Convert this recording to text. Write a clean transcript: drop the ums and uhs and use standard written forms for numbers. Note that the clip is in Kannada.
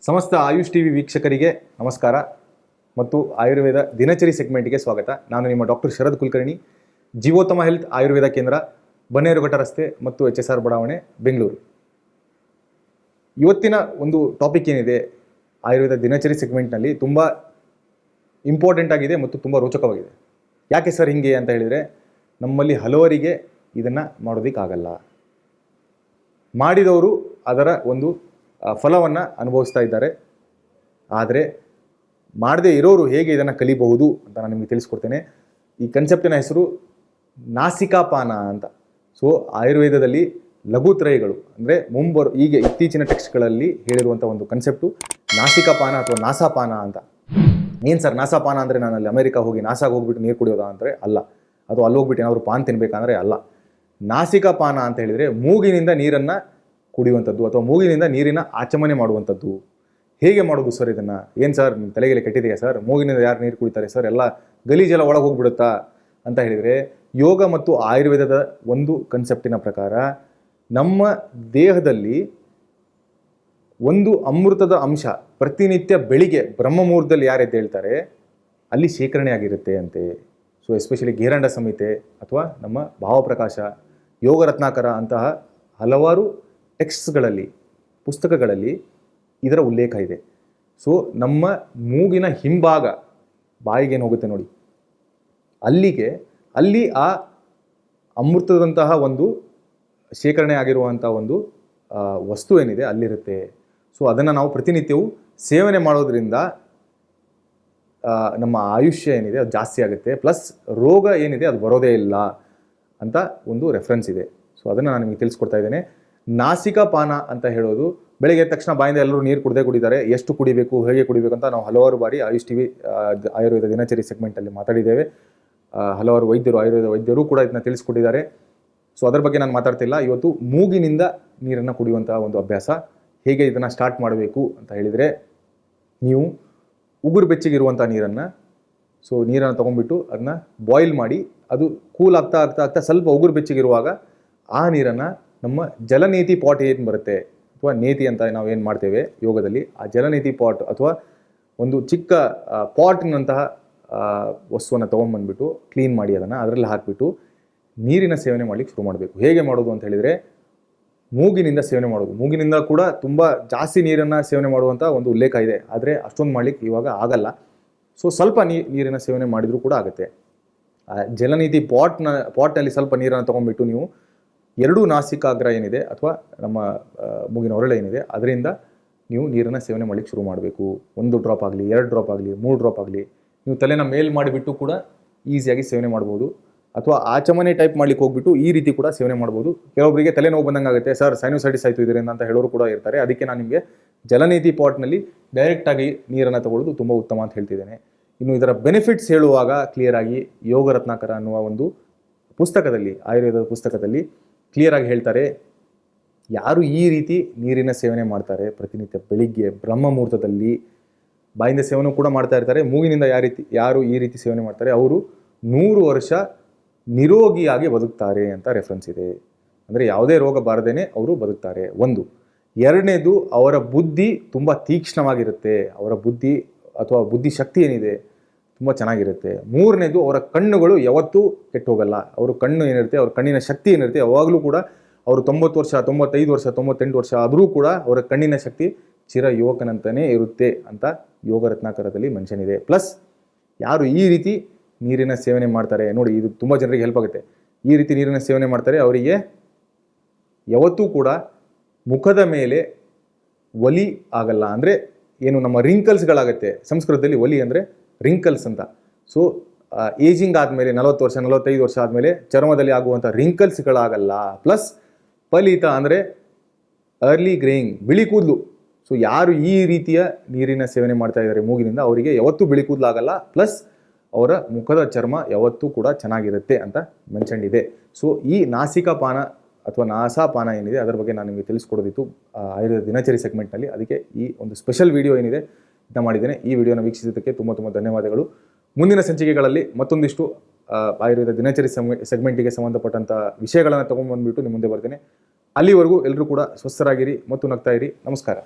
ಸಮಸ್ತ ಆಯುಷ್ ಟಿವಿ ವೀಕ್ಷಕರಿಗೆ ನಮಸ್ಕಾರ ಮತ್ತು ಆಯುರ್ವೇದ ದಿನಚರಿ ಸೆಗ್ಮೆಂಟ್ಗೆ ಸ್ವಾಗತ. ನಾನು ನಿಮ್ಮ ಡಾಕ್ಟರ್ ಶರದ್ ಕುಲಕರ್ಣಿ, ಜೀವೋತ್ತಮ ಹೆಲ್ತ್ ಆಯುರ್ವೇದ ಕೇಂದ್ರ, ಬನ್ನೇರುಘಟ್ಟ ರಸ್ತೆ ಮತ್ತು HSR ಬಡಾವಣೆ, ಬೆಂಗಳೂರು. ಇವತ್ತಿನ ಒಂದು ಟಾಪಿಕ್ ಏನಿದೆ ಆಯುರ್ವೇದ ದಿನಚರಿ ಸೆಗ್ಮೆಂಟ್ನಲ್ಲಿ ತುಂಬ ಇಂಪಾರ್ಟೆಂಟ್ ಆಗಿದೆ ಮತ್ತು ತುಂಬ ರೋಚಕವಾಗಿದೆ. ಯಾಕೆ ಸರ್ ಹಿಂಗೆ ಅಂತ ಹೇಳಿದರೆ, ನಮ್ಮಲ್ಲಿ ಹಲವರಿಗೆ ಇದನ್ನು ಮಾಡೋದಕ್ಕಾಗಲ್ಲ. ಮಾಡಿದವರು ಅದರ ಒಂದು ಫಲವನ್ನು ಅನುಭವಿಸ್ತಾ ಇದ್ದಾರೆ. ಆದರೆ ಮಾಡದೇ ಇರೋರು ಹೇಗೆ ಇದನ್ನು ಕಲಿಬಹುದು ಅಂತ ನಾನು ನಿಮಗೆ ತಿಳಿಸ್ಕೊಡ್ತೇನೆ. ಈ ಕನ್ಸೆಪ್ಟಿನ ಹೆಸರು ನಾಸಿಕಾಪಾನ ಅಂತ. ಸೊ ಆಯುರ್ವೇದದಲ್ಲಿ ಲಘುತ್ರಯಗಳು ಅಂದರೆ ಈಗ ಇತ್ತೀಚಿನ ಟೆಕ್ಸ್ಟ್ಗಳಲ್ಲಿ ಹೇಳಿರುವಂಥ ಒಂದು ಕನ್ಸೆಪ್ಟು ನಾಸಿಕಾಪಾನ ಅಥವಾ ನಾಸಾಪಾನ ಅಂತ. ಏನು ಸರ್ ನಾಸಾಪಾನ ಅಂದರೆ ನಾನು ಅಲ್ಲಿ ಅಮೆರಿಕ ಹೋಗಿ ನಾಸಾಗೆ ಹೋಗ್ಬಿಟ್ಟು ನೀರು ಕುಡಿಯೋದಾ ಅಂದರೆ ಅಲ್ಲ. ಅದು ಅಲ್ಲಿ ಹೋಗ್ಬಿಟ್ಟು ಏನಾದರೂ ಪಾನ್ ತಿನ್ನಬೇಕಂದ್ರೆ ಅಲ್ಲ. ನಾಸಿಕಾಪಾನ ಅಂತ ಹೇಳಿದರೆ ಮೂಗಿನಿಂದ ನೀರನ್ನು ಕುಡಿಯುವಂಥದ್ದು ಅಥವಾ ಮೂಗಿನಿಂದ ನೀರಿನ ಆಚಮನೆ ಮಾಡುವಂಥದ್ದು. ಹೇಗೆ ಮಾಡೋದು ಸರ್ ಇದನ್ನು? ಏನು ಸರ್ ನಿಮ್ಮ ತಲೆಗೆಲೆ ಕೆಟ್ಟಿದೆಯಾ ಸರ್? ಮೂಗಿನಿಂದ ಯಾರು ನೀರು ಕುಡಿತಾರೆ ಸರ್? ಎಲ್ಲ ಗಲೀಜೆಲ್ಲ ಒಳಗೆ ಹೋಗ್ಬಿಡುತ್ತಾ ಅಂತ ಹೇಳಿದರೆ, ಯೋಗ ಮತ್ತು ಆಯುರ್ವೇದದ ಒಂದು ಕನ್ಸೆಪ್ಟಿನ ಪ್ರಕಾರ ನಮ್ಮ ದೇಹದಲ್ಲಿ ಒಂದು ಅಮೃತದ ಅಂಶ ಪ್ರತಿನಿತ್ಯ ಬೆಳಿಗ್ಗೆ ಬ್ರಹ್ಮ ಮುಹೂರ್ತದಲ್ಲಿ ಯಾರು ಎದ್ದೇಳ್ತಾರೆ ಅಲ್ಲಿ ಶೇಖರಣೆ ಆಗಿರುತ್ತೆ ಅಂತೆ. ಸೊ ಎಸ್ಪೆಷಲಿ ಗೇರಂಡ ಸಂಹಿತೆ ಅಥವಾ ನಮ್ಮ ಭಾವಪ್ರಕಾಶ, ಯೋಗ ರತ್ನಾಕರ ಅಂತಹ ಹಲವಾರು ಟೆಕ್ಸ್ಟ್ಗಳಲ್ಲಿ, ಪುಸ್ತಕಗಳಲ್ಲಿ ಇದರ ಉಲ್ಲೇಖ ಇದೆ. ಸೊ ನಮ್ಮ ಮೂಗಿನ ಹಿಂಭಾಗ ಬಾಯಿಗೇನು ಹೋಗುತ್ತೆ ನೋಡಿ, ಅಲ್ಲಿ ಆ ಅಮೃತದಂತಹ ಒಂದು ಶೇಖರಣೆ ಆಗಿರುವಂಥ ಒಂದು ವಸ್ತು ಏನಿದೆ ಅಲ್ಲಿರುತ್ತೆ. ಸೊ ಅದನ್ನು ನಾವು ಪ್ರತಿನಿತ್ಯವೂ ಸೇವನೆ ಮಾಡೋದ್ರಿಂದ ನಮ್ಮ ಆಯುಷ್ಯ ಏನಿದೆ ಅದು ಜಾಸ್ತಿ ಆಗುತ್ತೆ, ಪ್ಲಸ್ ರೋಗ ಏನಿದೆ ಅದು ಬರೋದೇ ಇಲ್ಲ ಅಂತ ಒಂದು ರೆಫರೆನ್ಸ್ ಇದೆ. ಸೊ ಅದನ್ನು ನಾನು ನಿಮಗೆ ತಿಳಿಸ್ಕೊಡ್ತಾ ಇದ್ದೇನೆ. ನಾಸಿಕಾಪಾನ ಅಂತ ಹೇಳೋದು, ಬೆಳಗ್ಗೆ ಎದ್ದ ತಕ್ಷಣ ಬಾಯಿಂದ ಎಲ್ಲರೂ ನೀರು ಕುಡಿತಾರೆ. ಎಷ್ಟು ಕುಡಿಬೇಕು, ಹೇಗೆ ಕುಡಿಬೇಕು ಅಂತ ನಾವು ಹಲವಾರು ಬಾರಿ ಆಯುಷ್ ಟಿವಿ ಆಯುರ್ವೇದ ದಿನಚರಿ ಸೆಗ್ಮೆಂಟಲ್ಲಿ ಮಾತಾಡಿದ್ದೇವೆ. ಹಲವಾರು ಆಯುರ್ವೇದ ವೈದ್ಯರು ಕೂಡ ಇದನ್ನ ತಿಳಿಸ್ಕೊಟ್ಟಿದ್ದಾರೆ. ಸೊ ಅದರ ಬಗ್ಗೆ ನಾನು ಮಾತಾಡ್ತಿಲ್ಲ. ಇವತ್ತು ಮೂಗಿನಿಂದ ನೀರನ್ನು ಕುಡಿಯುವಂಥ ಒಂದು ಅಭ್ಯಾಸ ಹೇಗೆ ಇದನ್ನು ಸ್ಟಾರ್ಟ್ ಮಾಡಬೇಕು ಅಂತ ಹೇಳಿದರೆ, ನೀವು ಉಗುರು ಬೆಚ್ಚಗಿರುವಂಥ ನೀರನ್ನು ತೊಗೊಂಡ್ಬಿಟ್ಟು ಅದನ್ನ ಬಾಯ್ಲ್ ಮಾಡಿ, ಅದು ಕೂಲ್ ಆಗ್ತಾ ಆಗ್ತಾ ಆಗ್ತಾ ಸ್ವಲ್ಪ ಉಗುರು ಬೆಚ್ಚಗಿರುವಾಗ ಆ ನೀರನ್ನು ನಮ್ಮ ಜಲನೇತಿ ಪಾಟ್ ಏನು ಬರುತ್ತೆ ಅಥವಾ ನೇತಿ ಅಂತ ನಾವು ಏನು ಮಾಡ್ತೇವೆ ಯೋಗದಲ್ಲಿ, ಆ ಜಲನೇತಿ ಪಾಟ್ ಅಥವಾ ಒಂದು ಚಿಕ್ಕ ಪಾಟ್ನಂತಹ ವಸ್ತುವನ್ನು ತೊಗೊಂಡ್ಬಂದ್ಬಿಟ್ಟು ಕ್ಲೀನ್ ಮಾಡಿ ಅದರಲ್ಲಿ ಹಾಕಿಬಿಟ್ಟು ನೀರಿನ ಸೇವನೆ ಮಾಡಲಿಕ್ಕೆ ಶುರು ಮಾಡಬೇಕು. ಹೇಗೆ ಮಾಡೋದು ಅಂತ ಹೇಳಿದರೆ, ಮೂಗಿನಿಂದ ಸೇವನೆ ಮಾಡೋದು. ಮೂಗಿನಿಂದ ಕೂಡ ತುಂಬ ಜಾಸ್ತಿ ನೀರನ್ನು ಸೇವನೆ ಮಾಡುವಂಥ ಒಂದು ಉಲ್ಲೇಖ ಇದೆ, ಆದರೆ ಅಷ್ಟೊಂದು ಮಾಡಲಿಕ್ಕೆ ಇವಾಗ ಆಗಲ್ಲ. ಸೊ ಸ್ವಲ್ಪ ನೀರಿನ ಸೇವನೆ ಮಾಡಿದರೂ ಕೂಡ ಆಗುತ್ತೆ. ಜಲನೀತಿ ಪಾಟ್ನಲ್ಲಿ ಸ್ವಲ್ಪ ನೀರನ್ನು ತೊಗೊಂಡ್ಬಿಟ್ಟು ನೀವು ಎರಡೂ ನಾಸಿಕಾಗ್ರ ಏನಿದೆ ಅಥವಾ ನಮ್ಮ ಮೂಗಿನ ಹೊರಳೆ ಏನಿದೆ ಅದರಿಂದ ನೀವು ನೀರನ್ನು ಸೇವನೆ ಮಾಡಲಿಕ್ಕೆ ಶುರು ಮಾಡಬೇಕು. 1 ಡ್ರಾಪ್ ಆಗಲಿ, 2 ಡ್ರಾಪ್ ಆಗಲಿ, 3 ಡ್ರಾಪ್ ಆಗಲಿ, ನೀವು ತಲೆನ ಮೇಲ್ ಮಾಡಿಬಿಟ್ಟು ಕೂಡ ಈಸಿಯಾಗಿ ಸೇವನೆ ಮಾಡ್ಬೋದು. ಅಥವಾ ಆಚಮನೆ ಟೈಪ್ ಮಾಡ್ಲಿಕ್ಕೆ ಹೋಗ್ಬಿಟ್ಟು ಈ ರೀತಿ ಕೂಡ ಸೇವನೆ ಮಾಡ್ಬೋದು. ಕೆಲವೊಬ್ಬರಿಗೆ ತಲೆನೋವು ಬಂದಂಗೆ ಆಗುತ್ತೆ, ಸರ್ ಸೈನೋಸೈಟಿಸ್ ಆಯಿತು ಇದರಿಂದ ಅಂತ ಹೇಳೋರು ಕೂಡ ಇರ್ತಾರೆ. ಅದಕ್ಕೆ ನಾನು ನಿಮಗೆ ಜಲನೀತಿ ಪಾಟ್ನಲ್ಲಿ ಡೈರೆಕ್ಟಾಗಿ ನೀರನ್ನು ತಗೊಳ್ಳೋದು ತುಂಬ ಉತ್ತಮ ಅಂತ ಹೇಳ್ತಿದ್ದೇನೆ. ಇನ್ನು ಇದರ ಬೆನಿಫಿಟ್ಸ್ ಹೇಳುವಾಗ ಕ್ಲಿಯರಾಗಿ ಯೋಗ ರತ್ನಾಕರ ಅನ್ನುವ ಒಂದು ಪುಸ್ತಕದಲ್ಲಿ, ಆಯುರ್ವೇದದ ಪುಸ್ತಕದಲ್ಲಿ ಕ್ಲಿಯರಾಗಿ ಹೇಳ್ತಾರೆ, ಯಾರು ಈ ರೀತಿ ನೀರಿನ ಸೇವನೆ ಮಾಡ್ತಾರೆ ಪ್ರತಿನಿತ್ಯ ಬೆಳಿಗ್ಗೆ ಬ್ರಹ್ಮ ಮುಹೂರ್ತದಲ್ಲಿ, ಬಾಯಿಂದ ಸೇವನೆ ಕೂಡ ಮಾಡ್ತಾ ಇರ್ತಾರೆ, ಮೂಗಿನಿಂದ ಯಾರು ಈ ರೀತಿ ಸೇವನೆ ಮಾಡ್ತಾರೆ ಅವರು 100 ವರ್ಷ ನಿರೋಗಿಯಾಗಿ ಬದುಕ್ತಾರೆ ಅಂತ ರೆಫರೆನ್ಸ್ ಇದೆ. ಅಂದರೆ ಯಾವುದೇ ರೋಗ ಬಾರದೇನೆ ಅವರು ಬದುಕ್ತಾರೆ. 1. 2ನೇದು, ಅವರ ಬುದ್ಧಿ ತುಂಬ ತೀಕ್ಷ್ಣವಾಗಿರುತ್ತೆ. ಅವರ ಬುದ್ಧಿ ಅಥವಾ ಬುದ್ಧಿ ಶಕ್ತಿ ಏನಿದೆ ತುಂಬ ಚೆನ್ನಾಗಿರುತ್ತೆ. 3ನೇದು, ಅವರ ಕಣ್ಣುಗಳು ಯಾವತ್ತೂ ಕೆಟ್ಟು ಹೋಗಲ್ಲ. ಅವ್ರ ಕಣ್ಣು ಏನಿರುತ್ತೆ, ಅವ್ರ ಕಣ್ಣಿನ ಶಕ್ತಿ ಏನಿರುತ್ತೆ ಯಾವಾಗಲೂ ಕೂಡ ಅವರು 90 ವರ್ಷ, 95 ವರ್ಷ, 98 ವರ್ಷ ಆದರೂ ಕೂಡ ಅವರ ಕಣ್ಣಿನ ಶಕ್ತಿ ಚಿರ ಯುವಕನಂತನೇ ಇರುತ್ತೆ ಅಂತ ಯೋಗ ರತ್ನಾಕರದಲ್ಲಿ ಮೆನ್ಷನ್ ಇದೆ. ಪ್ಲಸ್ ಯಾರು ಈ ರೀತಿ ನೀರಿನ ಸೇವನೆ ಮಾಡ್ತಾರೆ ನೋಡಿ, ಇದು ತುಂಬ ಜನರಿಗೆ ಹೆಲ್ಪ್ ಆಗುತ್ತೆ. ಈ ರೀತಿ ನೀರಿನ ಸೇವನೆ ಮಾಡ್ತಾರೆ, ಅವರಿಗೆ ಯಾವತ್ತೂ ಕೂಡ ಮುಖದ ಮೇಲೆ ಒಲಿ ಆಗಲ್ಲ. ಅಂದರೆ ಏನು ನಮ್ಮ ರಿಂಕಲ್ಸ್ಗಳಾಗುತ್ತೆ, ಸಂಸ್ಕೃತದಲ್ಲಿ ಒಲಿ ಅಂದರೆ ರಿಂಕಲ್ಸ್ ಅಂತ. ಸೊ ಏಜಿಂಗ್ ಆದಮೇಲೆ 40 ವರ್ಷ 45 ವರ್ಷ ಆದಮೇಲೆ ಚರ್ಮದಲ್ಲಿ ಆಗುವಂಥ ರಿಂಕಲ್ಸ್ಗಳಾಗಲ್ಲ. ಪ್ಲಸ್ ಫಲಿತ ಅಂದರೆ ಅರ್ಲಿ ಗ್ರೇಯಿಂಗ್, ಬಿಳಿ ಕೂದಲು. ಸೊ ಯಾರು ಈ ರೀತಿಯ ನೀರಿನ ಸೇವನೆ ಮಾಡ್ತಾ ಇದ್ದಾರೆ ಮೂಗಿನಿಂದ, ಅವರಿಗೆ ಯಾವತ್ತೂ ಬಿಳಿ ಕೂದಲಾಗಲ್ಲ. ಪ್ಲಸ್ ಅವರ ಮುಖದ ಚರ್ಮ ಯಾವತ್ತೂ ಕೂಡ ಚೆನ್ನಾಗಿರುತ್ತೆ ಅಂತ ಮೆನ್ಷನ್ ಇದೆ. ಸೊ ಈ ನಾಸಿಕಾಪಾನ ಅಥವಾ ನಾಸಾಪಾನ ಏನಿದೆ ಅದರ ಬಗ್ಗೆ ನಾನು ನಿಮಗೆ ತಿಳಿಸ್ಕೊಡೋದಿತ್ತು ಆಯುರ್ವೇದ ದಿನಚರಿ ಸೆಗ್ಮೆಂಟ್ನಲ್ಲಿ. ಅದಕ್ಕೆ ಈ ಒಂದು ಸ್ಪೆಷಲ್ ವಿಡಿಯೋ ಏನಿದೆ ಇದನ್ನ ಮಾಡಿದ್ದೇನೆ. ಈ ವಿಡಿಯೋನ ವೀಕ್ಷಿಸಿದ್ದಕ್ಕೆ ತುಂಬ ತುಂಬ ಧನ್ಯವಾದಗಳು. ಮುಂದಿನ ಸಂಚಿಕೆಗಳಲ್ಲಿ ಮತ್ತೊಂದಿಷ್ಟು ಆಯುರ್ವೇದ ದಿನಚರಿ ಸೆಗ್ಮೆಂಟಿಗೆ ಸಂಬಂಧಪಟ್ಟಂಥ ವಿಷಯಗಳನ್ನು ತೊಗೊಂಡ್ಬಂದ್ಬಿಟ್ಟು ನಿಮ್ಮ ಮುಂದೆ ಬರ್ತೇನೆ. ಅಲ್ಲಿವರೆಗೂ ಎಲ್ಲರೂ ಕೂಡ ಸ್ವಸ್ಥರಾಗಿರಿ ಮತ್ತು ನಗ್ತಾ ಇರಿ. ನಮಸ್ಕಾರ.